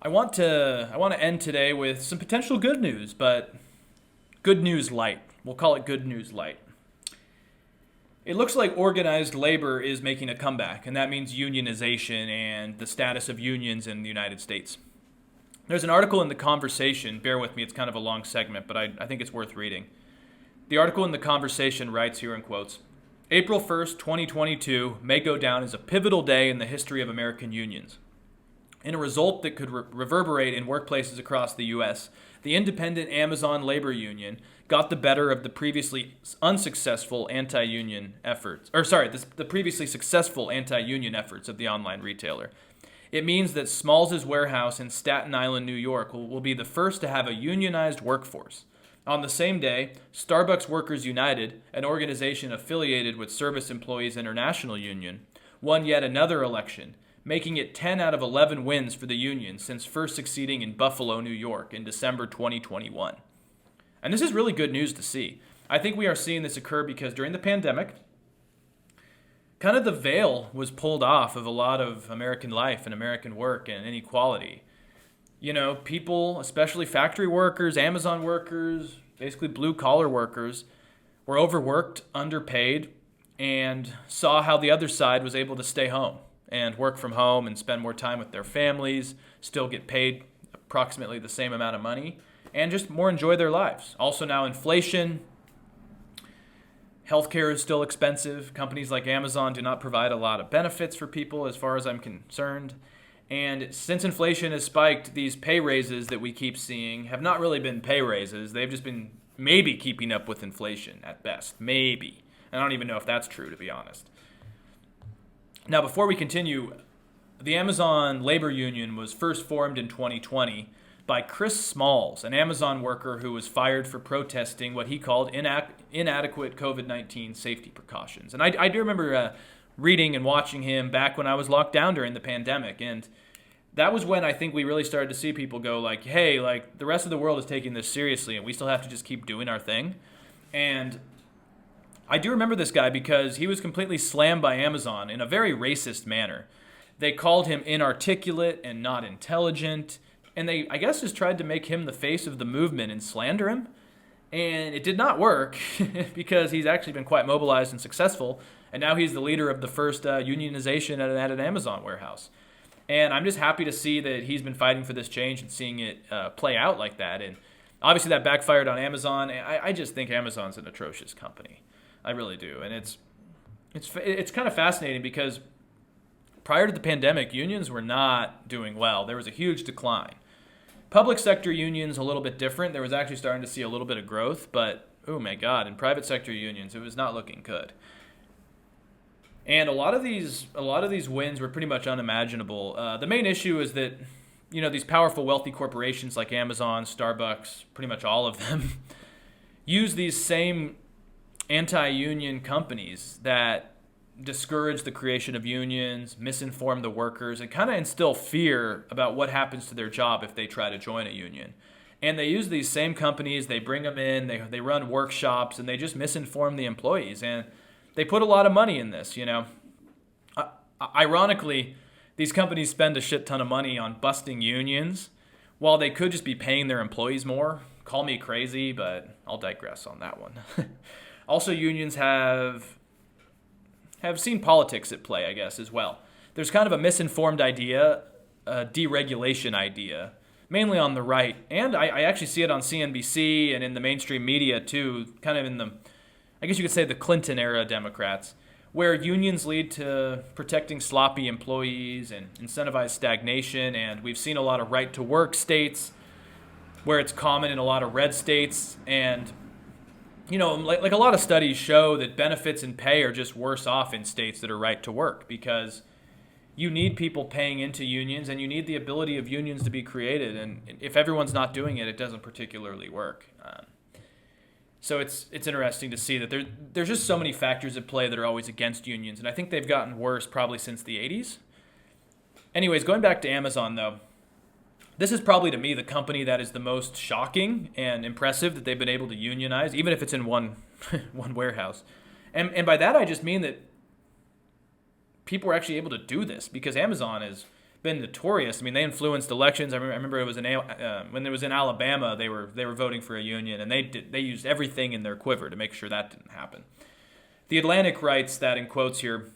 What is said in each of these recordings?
I want to end today with some potential good news, but good news light. We'll call it good news light. It looks like organized labor is making a comeback, and that means unionization and the status of unions in the United States. There's an article in The Conversation, bear with me, it's kind of a long segment, but I think it's worth reading. The article in The Conversation writes here in quotes, April 1st, 2022 may go down as a pivotal day in the history of American unions. In a result that could reverberate in workplaces across the U.S., the independent Amazon labor union got the better of the previously unsuccessful anti-union efforts, the previously successful anti-union efforts of the online retailer. It means that Smalls' warehouse in Staten Island, New York will be the first to have a unionized workforce. On the same day, Starbucks Workers United, an organization affiliated with Service Employees International Union, won yet another election, making it 10 out of 11 wins for the union since first succeeding in Buffalo, New York in December 2021. And this is really good news to see. I think we are seeing this occur because during the pandemic, kind of the veil was pulled off of a lot of American life and American work and inequality. You know, people, especially factory workers, Amazon workers, basically blue-collar workers, were overworked, underpaid, and saw how the other side was able to stay home and work from home and spend more time with their families, still get paid approximately the same amount of money, and just more enjoy their lives. Also now inflation, healthcare is still expensive. Companies like Amazon do not provide a lot of benefits for people as far as I'm concerned. And since inflation has spiked, these pay raises that we keep seeing have not really been pay raises. They've just been maybe keeping up with inflation at best. Maybe. I don't even know if that's true, to be honest. Now, before we continue, the Amazon Labor Union was first formed in 2020 by Chris Smalls, an Amazon worker who was fired for protesting what he called inadequate COVID-19 safety precautions. And I do remember reading and watching him back when I was locked down during the pandemic. And that was when I think we really started to see people go like, hey, like the rest of the world is taking this seriously and we still have to just keep doing our thing. And I do remember this guy because he was completely slammed by Amazon in a very racist manner. They called him inarticulate and not intelligent, and they, I guess, just tried to make him the face of the movement and slander him. And it did not work because he's actually been quite mobilized and successful, and now he's the leader of the first unionization at an Amazon warehouse. And I'm just happy to see that he's been fighting for this change and seeing it play out like that. And obviously that backfired on Amazon. I just think Amazon's an atrocious company. I really do. And it's kind of fascinating because prior to the pandemic, unions were not doing well. There was a huge decline. Public sector unions a little bit different. There was actually starting to see a little bit of growth, but oh my God, in private sector unions, it was not looking good. And a lot of these wins were pretty much unimaginable. The main issue is that, you know, these powerful, wealthy corporations like Amazon, Starbucks, pretty much all of them, use these same anti-union companies that discourage the creation of unions, misinform the workers, and kind of instill fear about what happens to their job if they try to join a union. And they use these same companies, they bring them in, they run workshops, and they just misinform the employees. And they put a lot of money in this, you know. Ironically, these companies spend a shit ton of money on busting unions while they could just be paying their employees more. Call me crazy, but I'll digress on that one. Also, unions have seen politics at play, I guess, as well. There's kind of a misinformed idea, a deregulation idea, mainly on the right. And I actually see it on CNBC and in the mainstream media, too, kind of in the, I guess you could say, the Clinton-era Democrats, where unions lead to protecting sloppy employees and incentivize stagnation. And we've seen a lot of right-to-work states where it's common in a lot of red states. And you know, like a lot of studies show that benefits and pay are just worse off in states that are right to work because you need people paying into unions and you need the ability of unions to be created. And if everyone's not doing it, it doesn't particularly work. So it's interesting to see that there's just so many factors at play that are always against unions. And I think they've gotten worse probably since the 80s. Anyways, going back to Amazon, though. This is probably, to me, the company that is the most shocking and impressive that they've been able to unionize, even if it's in one warehouse. And by that, I just mean that people were actually able to do this because Amazon is been notorious. I mean, they influenced elections. I remember it was when it was in Alabama, they were voting for a union, and they used everything in their quiver to make sure that didn't happen. The Atlantic writes that, in quotes here,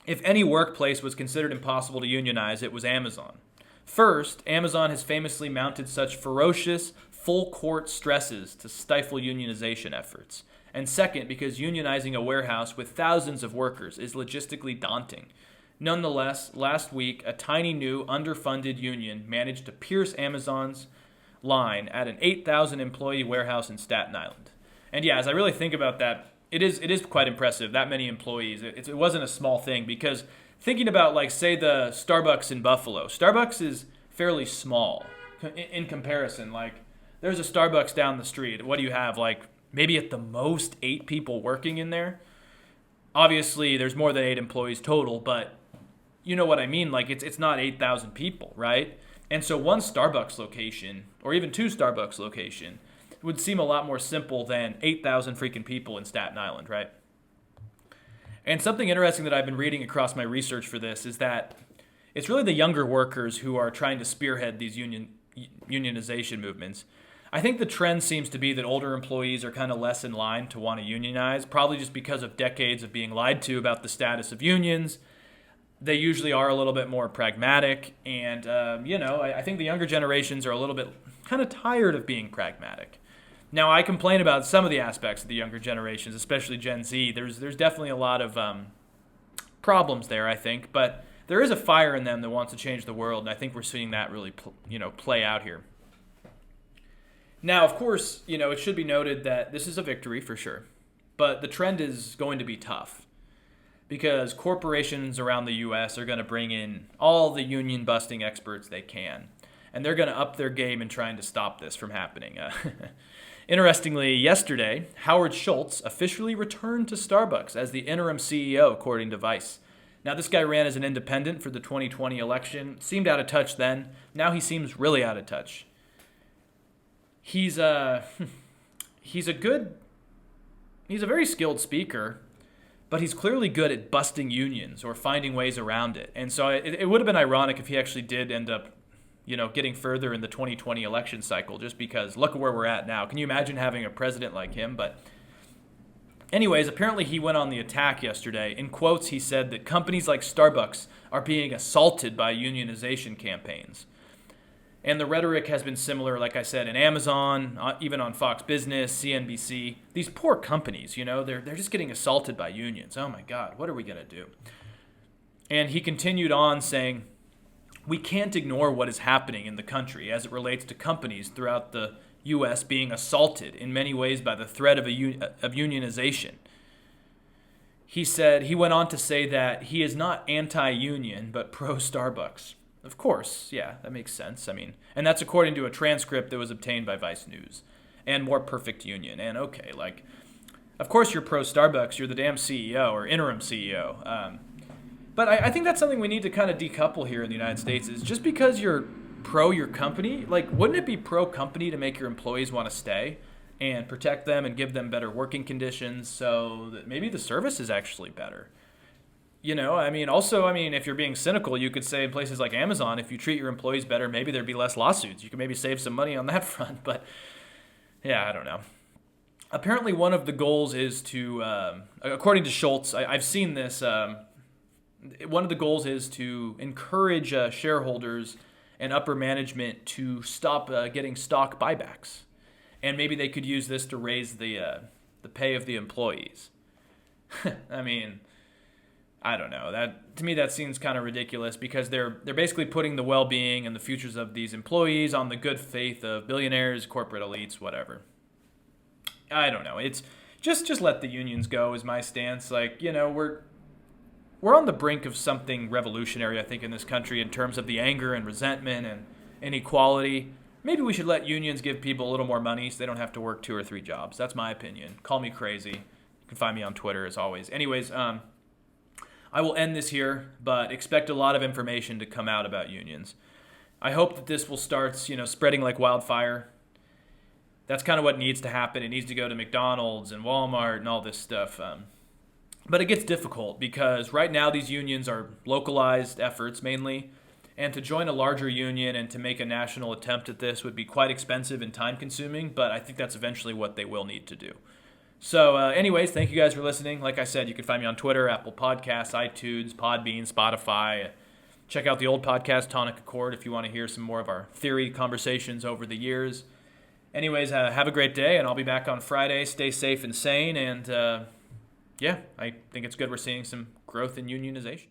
if any workplace was considered impossible to unionize, it was Amazon. First, Amazon has famously mounted such ferocious, full-court stresses to stifle unionization efforts. And second, because unionizing a warehouse with thousands of workers is logistically daunting. Nonetheless, last week, a tiny new, underfunded union managed to pierce Amazon's line at an 8,000 employee warehouse in Staten Island. And yeah, as I really think about that, it is quite impressive, that many employees. It wasn't a small thing, because thinking about, like, say, the Starbucks in Buffalo. Starbucks is fairly small in comparison. Like, there's a Starbucks down the street. What do you have? Like, maybe at the most 8 people working in there. Obviously, there's more than 8 employees total, but you know what I mean? Like, it's not 8,000 people, right? And so one Starbucks location, or even 2 Starbucks location, would seem a lot more simple than 8,000 freaking people in Staten Island, right? And something interesting that I've been reading across my research for this is that it's really the younger workers who are trying to spearhead these unionization movements. I think the trend seems to be that older employees are kind of less in line to want to unionize, probably just because of decades of being lied to about the status of unions. They usually are a little bit more pragmatic, and I think the younger generations are a little bit kind of tired of being pragmatic. Now, I complain about some of the aspects of the younger generations, especially Gen Z. There's definitely a lot of problems there, I think, but there is a fire in them that wants to change the world, and I think we're seeing that really play out here. Now, of course, it should be noted that this is a victory for sure, but the trend is going to be tough because corporations around the U.S. are going to bring in all the union-busting experts they can, and they're going to up their game in trying to stop this from happening. Interestingly, yesterday, Howard Schultz officially returned to Starbucks as the interim CEO, according to Vice. Now, this guy ran as an independent for the 2020 election, seemed out of touch then. Now he seems really out of touch. He's a very skilled speaker, but he's clearly good at busting unions or finding ways around it. And so it would have been ironic if he actually did end up getting further in the 2020 election cycle, just because look at where we're at now. Can you imagine having a president like him? But anyways, apparently he went on the attack yesterday. In quotes, he said that companies like Starbucks are being assaulted by unionization campaigns. And the rhetoric has been similar, like I said, in Amazon, even on Fox Business, CNBC. These poor companies, they're just getting assaulted by unions. Oh my God, what are we going to do? And he continued on saying, we can't ignore what is happening in the country as it relates to companies throughout the U.S. being assaulted in many ways by the threat of unionization. He went on to say that he is not anti-union, but pro-Starbucks. Of course, yeah, that makes sense. I mean, and that's according to a transcript that was obtained by Vice News. And more perfect union. And okay, of course you're pro-Starbucks, you're the damn CEO or interim CEO. But I think that's something we need to kind of decouple here in the United States is just because you're pro your company, wouldn't it be pro-company to make your employees want to stay and protect them and give them better working conditions so that maybe the service is actually better? If you're being cynical, you could say in places like Amazon, if you treat your employees better, maybe there'd be less lawsuits. You could maybe save some money on that front. But yeah, I don't know. Apparently one of the goals is to, according to Schultz, I've seen this, one of the goals is to encourage shareholders and upper management to stop getting stock buybacks. And maybe they could use this to raise the pay of the employees. I mean, I don't know. To me, that seems kind of ridiculous because they're basically putting the well-being and the futures of these employees on the good faith of billionaires, corporate elites, whatever. I don't know. It's just let the unions go is my stance. We're on the brink of something revolutionary, I think, in this country in terms of the anger and resentment and inequality. Maybe we should let unions give people a little more money so they don't have to work 2 or 3 jobs. That's my opinion. Call me crazy. You can find me on Twitter as always. Anyways, I will end this here, but expect a lot of information to come out about unions. I hope that this will start, spreading like wildfire. That's kind of what needs to happen. It needs to go to McDonald's and Walmart and all this stuff. But it gets difficult because right now these unions are localized efforts mainly, And to join a larger union and to make a national attempt at this would be quite expensive and time consuming, but I think that's eventually what they will need to do. So anyways, thank you guys for listening. Like I said, you can find me on Twitter, Apple Podcasts, iTunes, Podbean, Spotify. Check out the old podcast, Tonic Accord, if you want to hear some more of our theory conversations over the years. Anyways, have a great day, and I'll be back on Friday. Stay safe and sane, and I think it's good we're seeing some growth in unionization.